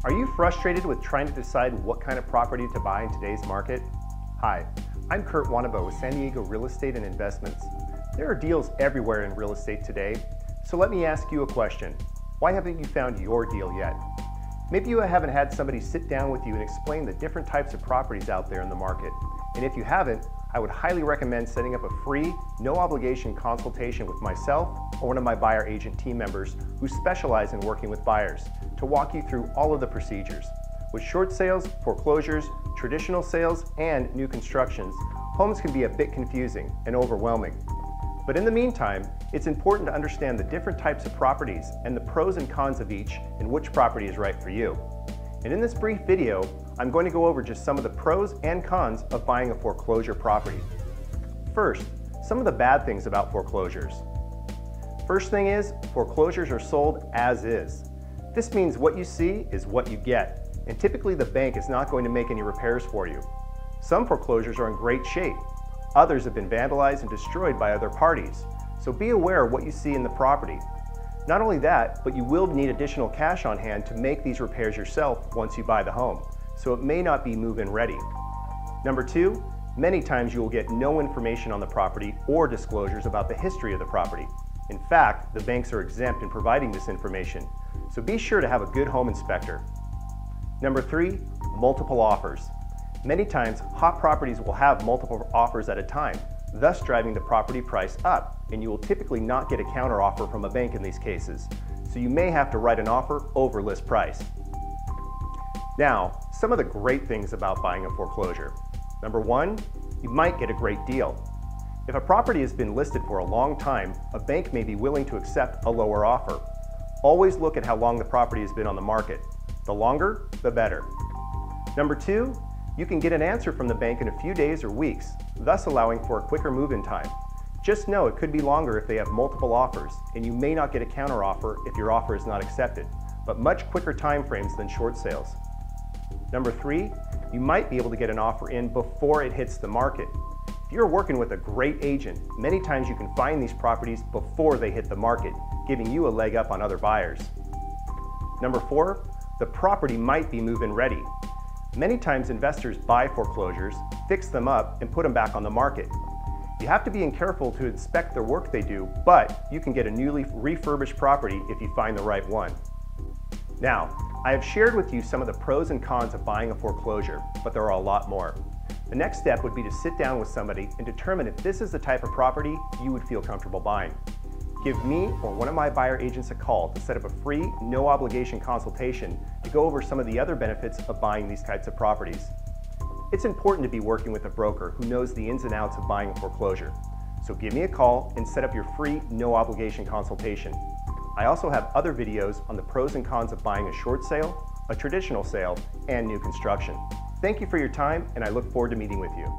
Are you frustrated with trying to decide what kind of property to buy in today's market? Hi, I'm Wannebo with San Diego Real Estate and Investments. There are deals everywhere in real estate today, so let me ask you a question. Why haven't you found your deal yet? Maybe you haven't had somebody sit down with you and explain the different types of properties out there in the market. And if you haven't, I would highly recommend setting up a free, no obligation consultation with myself or one of my buyer agent team members who specialize in working with buyers to walk you through all of the procedures. With short sales, foreclosures, traditional sales, and new constructions, homes can be a bit confusing and overwhelming. But in the meantime, it's important to understand the different types of properties and the pros and cons of each and which property is right for you. And in this brief video, I'm going to go over just some of the pros and cons of buying a foreclosure property. First, some of the bad things about foreclosures. First thing is, foreclosures are sold as is. This means what you see is what you get, and typically the bank is not going to make any repairs for you. Some foreclosures are in great shape. Others have been vandalized and destroyed by other parties, so be aware of what you see in the property. Not only that, but you will need additional cash on hand to make these repairs yourself once you buy the home, so it may not be move-in ready. Number two, many times you will get no information on the property or disclosures about the history of the property. In fact, the banks are exempt in providing this information, so be sure to have a good home inspector. Number three, multiple offers. Many times, hot properties will have multiple offers at a time, thus driving the property price up, and you will typically not get a counteroffer from a bank in these cases, so you may have to write an offer over list price. Now, some of the great things about buying a foreclosure. Number one, you might get a great deal. If a property has been listed for a long time, a bank may be willing to accept a lower offer. Always look at how long the property has been on the market. The longer, the better. Number two, you can get an answer from the bank in a few days or weeks, thus allowing for a quicker move-in time. Just know it could be longer if they have multiple offers, and you may not get a counteroffer if your offer is not accepted, but much quicker time frames than short sales. Number three, you might be able to get an offer in before it hits the market. If you're working with a great agent, many times you can find these properties before they hit the market, giving you a leg up on other buyers. Number four, the property might be move-in ready. Many times investors buy foreclosures, fix them up, and put them back on the market. You have to be careful to inspect the work they do, but you can get a newly refurbished property if you find the right one. Now, I have shared with you some of the pros and cons of buying a foreclosure, but there are a lot more. The next step would be to sit down with somebody and determine if this is the type of property you would feel comfortable buying. Give me or one of my buyer agents a call to set up a free, no obligation consultation to go over some of the other benefits of buying these types of properties. It's important to be working with a broker who knows the ins and outs of buying a foreclosure. So give me a call and set up your free, no obligation consultation. I also have other videos on the pros and cons of buying a short sale, a traditional sale, and new construction. Thank you for your time, and I look forward to meeting with you.